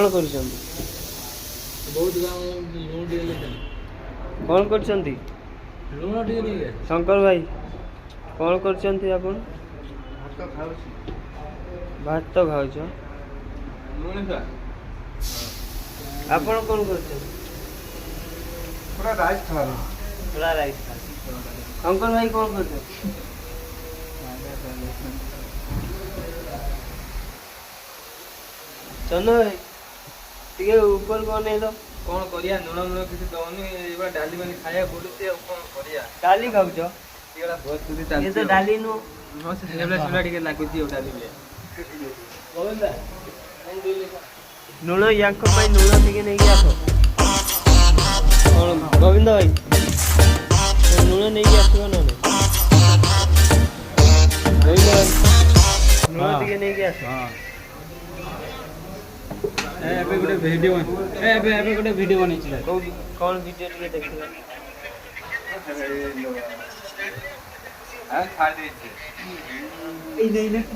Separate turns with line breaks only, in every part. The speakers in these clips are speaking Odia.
କ'ଣ କରୁଛନ୍ତି? କ'ଣ କରୁଛନ୍ତି? ଶଙ୍କର ଭାଇ କ'ଣ କରୁଛନ୍ତି ଆପଣ? ଭାତ ଖାଉଛ? ଆପଣ କ'ଣ କରୁଛନ୍ତି?
ରାଇସ୍ ଖାଉ।
ଶଙ୍କର ଭାଇ କ'ଣ କରୁଛନ୍ତି? ଚନ୍ଦ ଭାଇ ଟିକେ ଉପରକୁ ଅନେଇଲ।
କ'ଣ କରିବା? ଲୁଣ କିଛି ଦଉନି। ଏଇଭଳିଆ ଡାଲି ମାନେ ଖାଇବାକୁ ପଡୁଛି। ଆଉ କ'ଣ କରିବା?
ଡାଲି ଖାଉଛ?
ଚାଲିଛି
ତ ଡାଲି ନୁହଁ।
ହଁ ସେଗୁଡ଼ା ଟିକେ ଲାଗୁଛି ଆଉ ଡାଲି।
ଲୁଣ ୟାଙ୍କ ପାଇଁ ଲୁଣ ଟିକେ ନେଇକି ଆସ। କ'ଣ ଗୋବିନ୍ଦ ଭାଇ ଲୁଣ ନେଇକି ଆସିବ ନହେଲେ। ଗୋବିନ୍ଦ ଭାଇ ଲୁଣ ଟିକେ ନେଇକି ଆସ।
ଏବେ ଗୋଟେ ଭିଡ଼ିଓ ବନେଇଥିଲା।
କୋଉଠି କ'ଣ ଭିଡ଼ିଓ ଟିକେ ଦେଖିବା।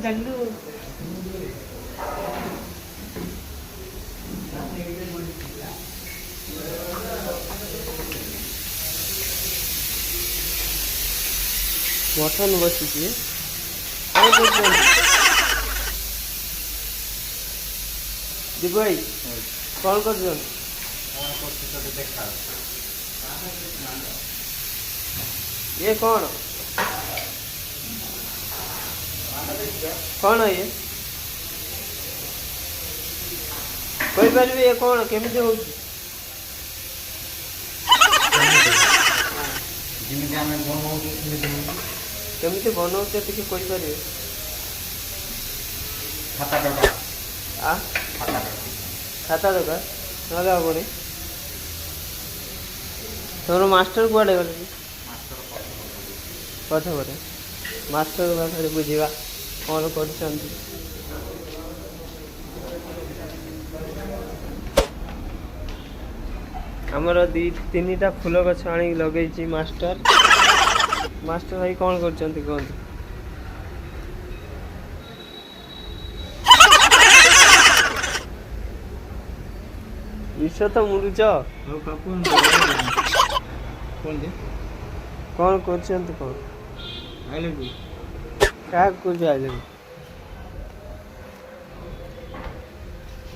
ଜାଣିଲୁ ମଟନ ବସିଛି। କ'ଣ କରୁଛନ୍ତି ଦୀପ ଭାଇ? କ'ଣ କରୁଛନ୍ତି? ଇଏ କ'ଣ କ'ଣ ଇଏ କହିପାରିବେ? ଇଏ କ'ଣ କେମିତି ହଉଛି?
ଯେମିତି ଆମେ ବନଉଛୁ
କେମିତି ବନଉଛ ଟିକେ କହିପାରିବେ? ଖାତା ଦରକାର ନହେଲେ ହବନି। ତମର ମାଷ୍ଟର କୁଆଡ଼େ ଗଲେ? ପଛେ ପଛେ ମାଷ୍ଟର ପାଖରେ ବୁଝିବା କ'ଣ କରୁଛନ୍ତି। ଆମର 2-3ଟା ଫୁଲ ଗଛ ଆଣିକି ଲଗେଇଛି ମାଷ୍ଟର। ମାଷ୍ଟର ଭାଇ କ'ଣ କରୁଛନ୍ତି କୁହନ୍ତୁ? ବିଷ ତ ମୁରୁଛ। କ'ଣ କରୁଛନ୍ତି? କ'ଣ କାହାକୁ କହୁଛ ଆଇଲେ?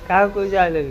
କାହାକୁ କହୁଛ ଆଇଲେ?